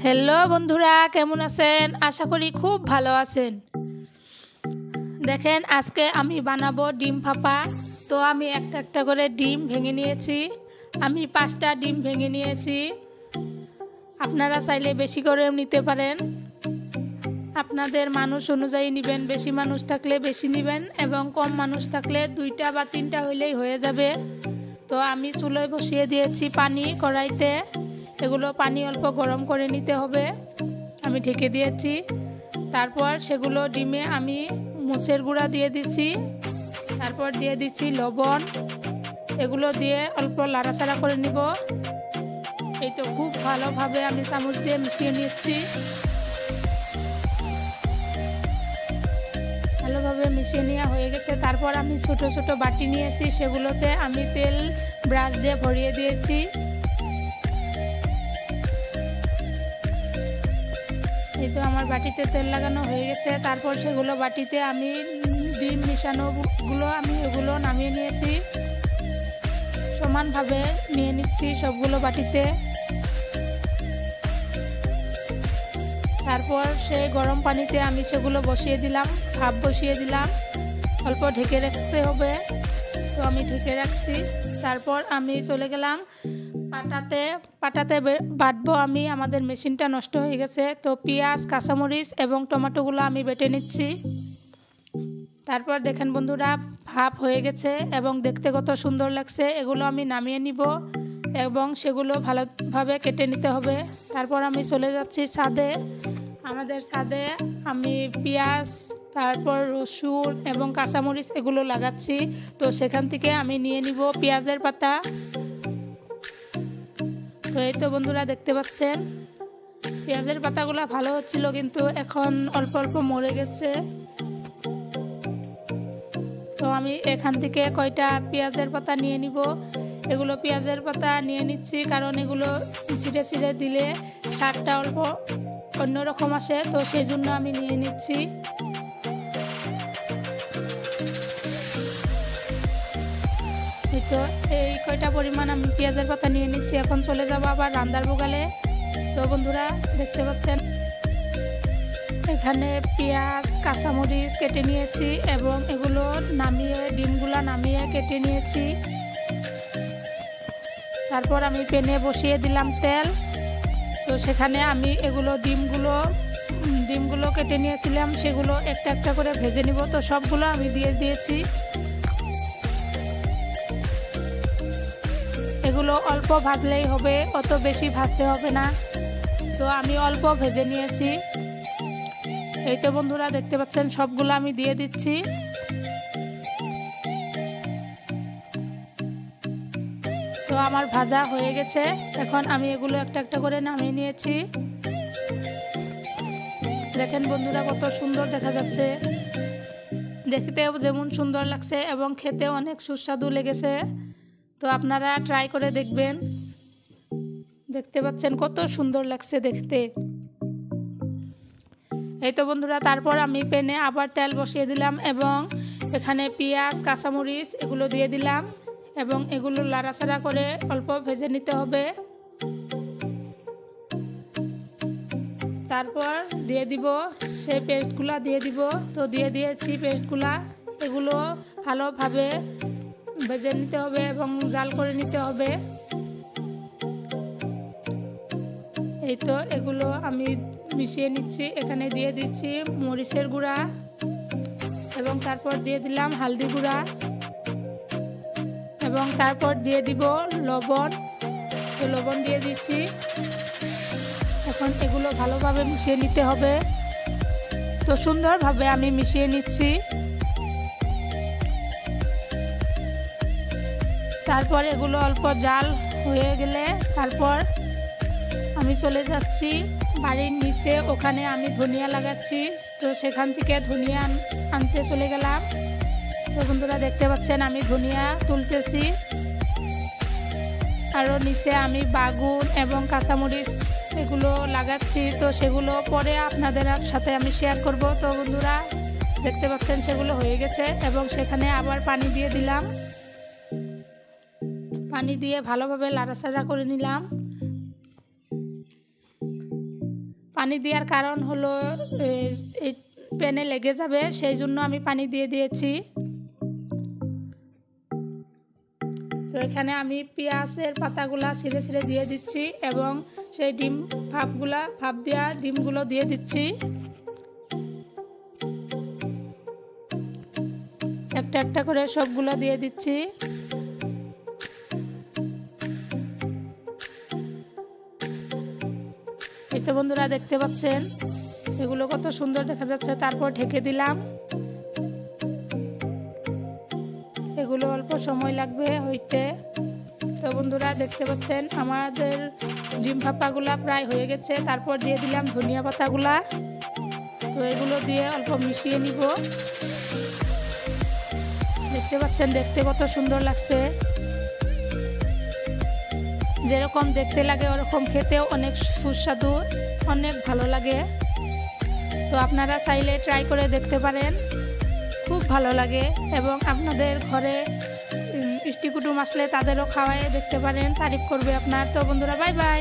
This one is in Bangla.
হ্যালো বন্ধুরা, কেমন আছেন? আশা করি খুব ভালো আছেন। দেখেন, আজকে আমি বানাবো ডিম ভাপা। তো আমি একটা একটা করে ডিম ভেঙে নিয়েছি। আমি 5টা ডিম ভেঙে নিয়েছি। আপনারা চাইলে বেশি করেও নিতে পারেন, আপনাদের মানুষ অনুযায়ী নেবেন। বেশি মানুষ থাকলে বেশি নেবেন এবং কম মানুষ থাকলে 2টা বা 3টা হইলেই হয়ে যাবে। তো আমি চুলোয় বসিয়ে দিয়েছি পানি কড়াইতে। এগুলো পানি অল্প গরম করে নিতে হবে। আমি ঢেকে দিয়েছি। তারপর সেগুলো ডিমে আমি মরিচের গুঁড়া দিয়ে দিচ্ছি, তারপর দিয়ে দিচ্ছি লবণ। এগুলো দিয়ে অল্প লাড়াচাড়া করে নিব। এই তো খুব ভালোভাবে আমি চামচ দিয়ে মিশিয়ে নিচ্ছি। ভালোভাবে মিশিয়ে নেওয়া হয়ে গেছে। তারপর আমি ছোট ছোট বাটি নিয়েছি, সেগুলোতে আমি তেল ব্রাশ দিয়ে ভরিয়ে দিয়েছি। এই তো আমার বাটিতে তেল লাগানো হয়ে গেছে। তারপর সেগুলো বাটিতে আমি ডিম মিশানোগুলো আমি এগুলো নামিয়ে নিয়েছি। সমানভাবে নিয়ে নিচ্ছি সবগুলো বাটিতে। তারপর সেই গরম পানিতে আমি সেগুলো বসিয়ে দিলাম, ভাপ বসিয়ে দিলাম। অল্প ঢেকে রাখতে হবে, তো আমি ঢেকে রাখছি। তারপর আমি চলে গেলাম পাটাতে বাটবো আমি। আমাদের মেশিনটা নষ্ট হয়ে গেছে, তো পেঁয়াজ, কাঁচামরিচ এবং টমেটোগুলো আমি বেটে নিচ্ছি। তারপর দেখেন বন্ধুরা, ভাপ হয়ে গেছে এবং দেখতে কত সুন্দর লাগছে। এগুলো আমি নামিয়ে নিব এবং সেগুলো ভালোভাবে কেটে নিতে হবে। তারপর আমি চলে যাচ্ছি ছাদে। আমাদের ছাদে আমি পেঁয়াজ, তারপর রসুন এবং কাঁচামরিচ এগুলো লাগাচ্ছি। তো সেখান থেকে আমি নিয়ে নিব পেঁয়াজের পাতা। তো এই তো বন্ধুরা, দেখতে পাচ্ছেন পেঁয়াজের পাতাগুলো ভালো হচ্ছিল, কিন্তু এখন অল্প অল্প মরে গেছে। তো আমি এখান থেকে কয়টা পেঁয়াজের পাতা নিয়ে নিব। এগুলো পেঁয়াজের পাতা নিয়ে নিচ্ছি, কারণ এগুলো ছিঁড়ে ছিঁড়ে দিলে স্বাদটা অল্প অন্যরকম আসে, তো সেই জন্য আমি নিয়ে নিচ্ছি। এই তো এই কয়টা পরিমাণ আমি পেঁয়াজের পাতা নিয়ে নিচ্ছি। এখন চলে যাব আবার রান্নার বুগালে। তো বন্ধুরা, দেখতে পাচ্ছেন এখানে পেঁয়াজ, কাঁচামরিচ কেটে নিয়েছি এবং এগুলো ডিমগুলো নামিয়ে কেটে নিয়েছি। তারপর আমি প্যানে বসিয়ে দিলাম তেল। তো সেখানে আমি এগুলো ডিমগুলো কেটে নিয়েছিলাম, সেগুলো একটা একটা করে ভেজে নিব। তো সবগুলো আমি দিয়ে দিয়েছি। এগুলো অল্প ভাজলেই হবে, অত বেশি ভাজতে হবে না। তো আমি অল্প ভেজে নিয়েছি। এই তো বন্ধুরা, দেখতে পাচ্ছেন সবগুলো আমি দিয়ে দিচ্ছি। তো আমার ভাজা হয়ে গেছে। এখন আমি এগুলো একটা একটা করে নামিয়ে নিয়েছি। দেখেন বন্ধুরা, কত সুন্দর দেখা যাচ্ছে। দেখতেও যেমন সুন্দর লাগছে এবং খেতেও অনেক সুস্বাদু লেগেছে। তো আপনারা ট্রাই করে দেখবেন। দেখতে পাচ্ছেন কত সুন্দর লাগছে দেখতে। এই তো বন্ধুরা, তারপর আমি প্যানে আবার তেল বসিয়ে দিলাম এবং এখানে পেঁয়াজ, কাঁচামরিচ এগুলো দিয়ে দিলাম এবং এগুলো লাড়াচাড়া করে অল্প ভেজে নিতে হবে। তারপর দিয়ে দিব সেই পেস্টগুলা দিয়ে দিব। তো দিয়ে দিয়েছি পেস্টগুলা। এগুলো ভালোভাবে ভেজে নিতে হবে এবং জাল করে নিতে হবে। এই তো এগুলো আমি মিশিয়ে নিচ্ছি। এখানে দিয়ে দিচ্ছি মরিচের গুঁড়া এবং তারপর দিয়ে দিলাম হলদি গুঁড়া এবং তারপর দিয়ে দিব লবণ। তো লবণ দিয়ে দিচ্ছি। এখন এগুলো ভালোভাবে মিশিয়ে নিতে হবে। তো সুন্দরভাবে আমি মিশিয়ে নিচ্ছি। তারপর এগুলো অল্প জাল হয়ে গেলে তারপর আমি চলে যাচ্ছি বাড়ির নিচে। ওখানে আমি ধনিয়া লাগাচ্ছি। তো সেখান থেকে ধনিয়া আনতে চলে গেলাম। তো বন্ধুরা, দেখতে পাচ্ছেন আমি ধনিয়া তুলতেছি। আরও নিচে আমি বাগুন এবং কাঁচামরিচ এগুলো লাগাচ্ছি। তো সেগুলো পরে আপনাদের সাথে আমি শেয়ার করব। তো বন্ধুরা, দেখতে পাচ্ছেন সেগুলো হয়ে গেছে এবং সেখানে আবার পানি দিয়ে দিলাম। পানি দিয়ে ভালোভাবে লাড়াচাড়া করে নিলাম। পানি দেওয়ার কারণ হলো এই প্যানে লেগে যাবে, সেই জন্য আমি পানি দিয়ে দিয়েছি। তো এখানে আমি পেঁয়াজের পাতাগুলা ছিঁড়ে ছিঁড়ে দিয়ে দিচ্ছি এবং সেই ভাপ দেওয়া ডিমগুলো দিয়ে দিচ্ছি। একটা একটা করে সবগুলো দিয়ে দিচ্ছি। এই তো বন্ধুরা দেখতে পাচ্ছেন এগুলো কত সুন্দর দেখা যাচ্ছে। তারপর ঢেকে দিলাম। এগুলো অল্প সময় লাগবে হইতে। তো বন্ধুরা দেখতে পাচ্ছেন আমাদের ডিম ভাপাগুলা প্রায় হয়ে গেছে। তারপর দিয়ে দিলাম ধনিয়া পাতাগুলা। তো এগুলো দিয়ে অল্প মিশিয়ে নিব। দেখতে পাচ্ছেন দেখতে কত সুন্দর লাগছে। যেরকম দেখতে লাগে ওরকম খেতেও অনেক সুস্বাদু, অনেক ভালো লাগে। তো আপনারা চাইলে ট্রাই করে দেখতে পারেন, খুব ভালো লাগে। এবং আপনাদের ঘরে ইষ্টি কুটুম আসলে তাদেরও খাওয়াই দেখতে পারেন, তারিফ করবে আপনার। তো বন্ধুরা বাই বাই।